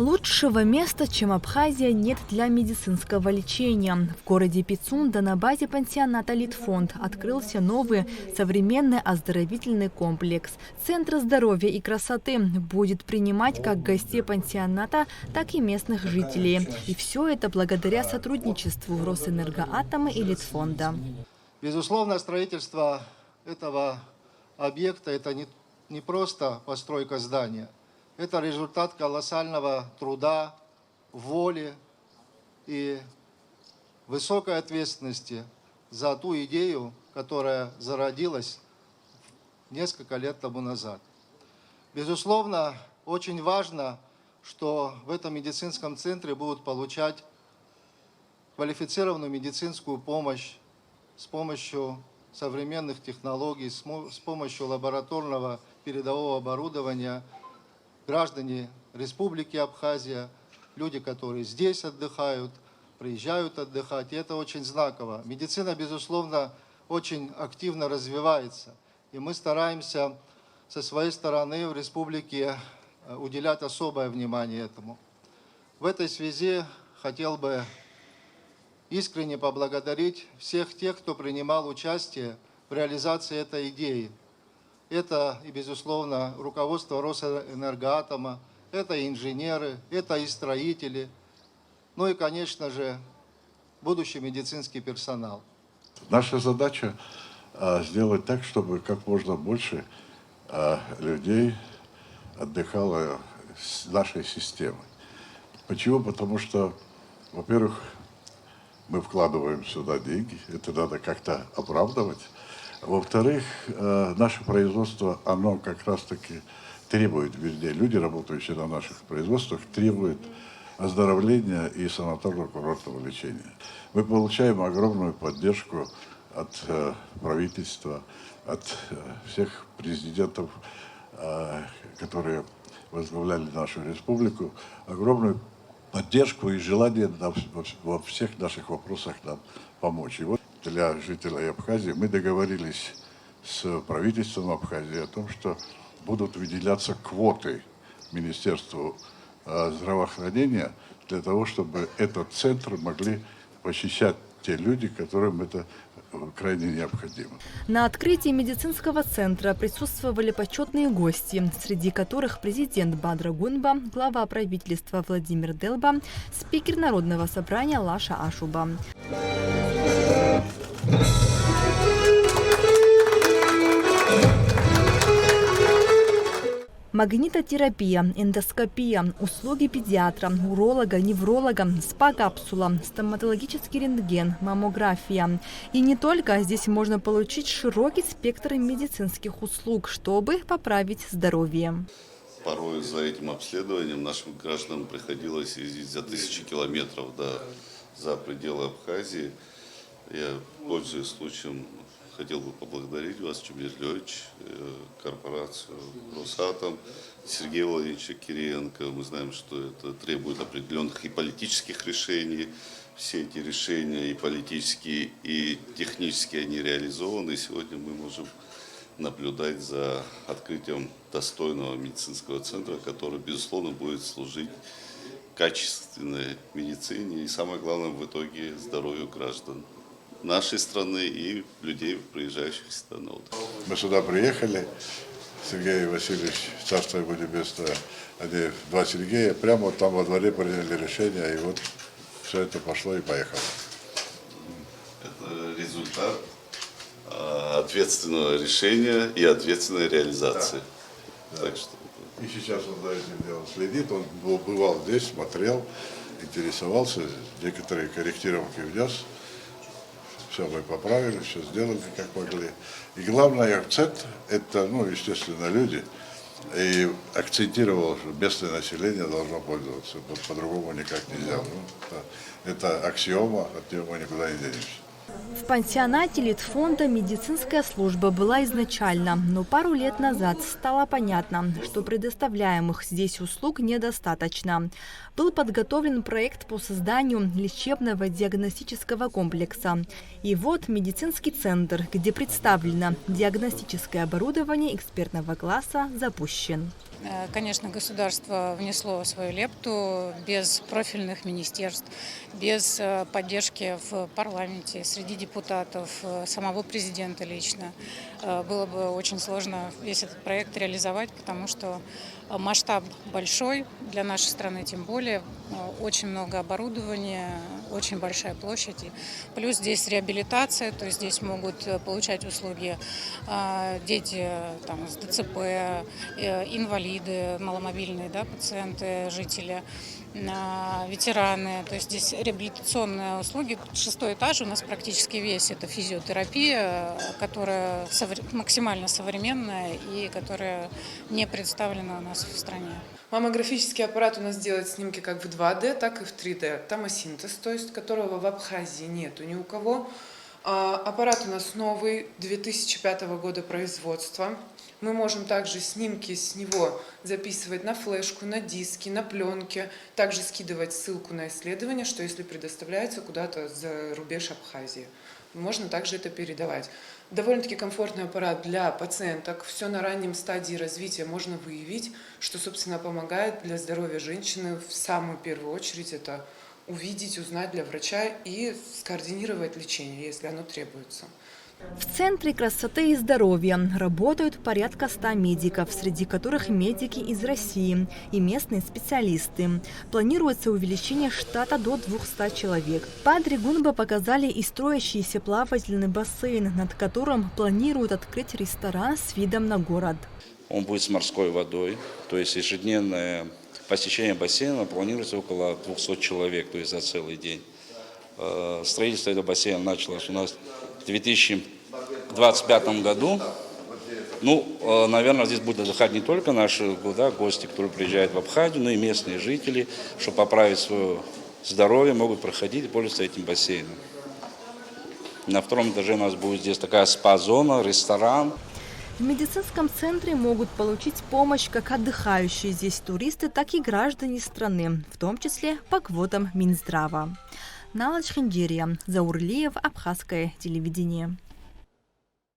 Лучшего места, чем Абхазия, нет для медицинского лечения. В городе Пицунда на базе пансионата «Литфонд» открылся новый современный оздоровительный комплекс. Центр здоровья и красоты будет принимать как гостей пансионата, так и местных жителей. И все это благодаря сотрудничеству Росэнергоатома и Литфонда. Безусловно, строительство этого объекта – это не просто постройка здания. Это результат колоссального труда, воли и высокой ответственности за ту идею, которая зародилась несколько лет тому назад. Безусловно, очень важно, что в этом медицинском центре будут получать квалифицированную медицинскую помощь с помощью современных технологий, с помощью лабораторного передового оборудования. Граждане Республики Абхазия, люди, которые здесь отдыхают, приезжают отдыхать, и это очень знаково. Медицина, безусловно, очень активно развивается, и мы стараемся со своей стороны в республике уделять особое внимание этому. В этой связи хотел бы искренне поблагодарить всех тех, кто принимал участие в реализации этой идеи. Это и, безусловно, руководство Росэнергоатома, это и инженеры, это и строители, ну и, конечно же, будущий медицинский персонал. Наша задача сделать так, чтобы как можно больше людей отдыхало с нашей системой. Почему? Потому что, во-первых, мы вкладываем сюда деньги, это надо как-то оправдывать. Во-вторых, наше производство, оно как раз-таки требует, вернее, люди, работающие на наших производствах, требуют оздоровления и санаторно-курортного лечения. Мы получаем огромную поддержку от правительства, от всех президентов, которые возглавляли нашу республику, огромную поддержку и желание во всех наших вопросах нам помочь. И вот для жителей Абхазии мы договорились с правительством Абхазии о том, что будут выделяться квоты Министерству здравоохранения для того, чтобы этот центр могли посещать те люди, которым это крайне необходимо. На открытии медицинского центра присутствовали почетные гости, среди которых президент Бадра Гунба, глава правительства Владимир Делба, спикер Народного собрания Лаша Ашуба. Магнитотерапия, эндоскопия, услуги педиатра, уролога, невролога, спа-капсула, стоматологический рентген, маммография. И не только, здесь можно получить широкий спектр медицинских услуг, чтобы поправить здоровье. Порой за этим обследованием нашим гражданам приходилось ездить за 1000 километров за пределы Абхазии. Я, пользуясь случаем, хотел бы поблагодарить вас, Чумир Львович, корпорацию «Росатом», Сергея Владимировича Кириенко. Мы знаем, что это требует определенных и политических решений. Все эти решения и политические, и технические, они реализованы. И сегодня мы можем наблюдать за открытием достойного медицинского центра, который, безусловно, будет служить качественной медицине и, самое главное, в итоге здоровью граждан нашей страны и людей, приезжающих сюда на отдых. Мы сюда приехали, Сергей Васильевич, царство ему небесное, они, два Сергея, прямо вот там во дворе приняли решение, и вот все это пошло и поехало. Это результат ответственного решения и ответственной реализации. Да. Так что... И сейчас он за этим делом следит, он бывал здесь, смотрел, интересовался, некоторые корректировки внес. Все мы поправили, все сделали как могли. И главный акцент – это, естественно, люди. И акцентировал, что местное население должно пользоваться. По-другому никак нельзя. Это аксиома, от нее мы никуда не денемся. В пансионате Литфонда медицинская служба была изначально, но пару лет назад стало понятно, что предоставляемых здесь услуг недостаточно. Был подготовлен проект по созданию лечебного диагностического комплекса. И вот медицинский центр, где представлено диагностическое оборудование экспертного класса, запущен. Конечно, государство внесло свою лепту без профильных министерств, без поддержки в парламенте, среди депутатов, самого президента лично. Было бы очень сложно весь этот проект реализовать, потому что масштаб большой, для нашей страны тем более, очень много оборудования, очень большая площадь. Плюс здесь реабилитация, то есть здесь могут получать услуги дети там, с ДЦП, инвалиды, маломобильные, да, пациенты, жители, ветераны. То есть здесь реабилитационные услуги. 6-й этаж у нас практически весь. Это физиотерапия, которая максимально современная и которая не представлена у нас в стране. Маммографический аппарат у нас делает снимки как в 2D, так и в 3D. Томосинтез, то есть которого в Абхазии нету ни у кого. Аппарат у нас новый, 2005 года производства. Мы можем также снимки с него записывать на флешку, на диски, на пленке, также скидывать ссылку на исследование, что если предоставляется куда-то за рубеж Абхазии, можно также это передавать. Довольно-таки комфортный аппарат для пациенток. Все на раннем стадии развития можно выявить, что, собственно, помогает для здоровья женщины в самую первую очередь это увидеть, узнать для врача и скоординировать лечение, если оно требуется. В Центре красоты и здоровья работают порядка 100 медиков, среди которых медики из России и местные специалисты. Планируется увеличение штата до 200 человек. Падре Гунба показали и строящийся плавательный бассейн, над которым планируют открыть ресторан с видом на город. Он будет с морской водой, то есть ежедневное посещение бассейна планируется около 200 человек, то есть за целый день. Строительство этого бассейна началось у нас в 2025 году. Ну, наверное, здесь будут отдыхать не только наши гости, которые приезжают в Абхазию, но и местные жители, чтобы поправить свое здоровье, могут проходить и пользоваться этим бассейном. На 2-м этаже у нас будет здесь такая спа-зона, ресторан. В медицинском центре могут получить помощь как отдыхающие здесь туристы, так и граждане страны, в том числе по квотам Минздрава. Налач Хинджирия, Заурлиев, Абхазское телевидение.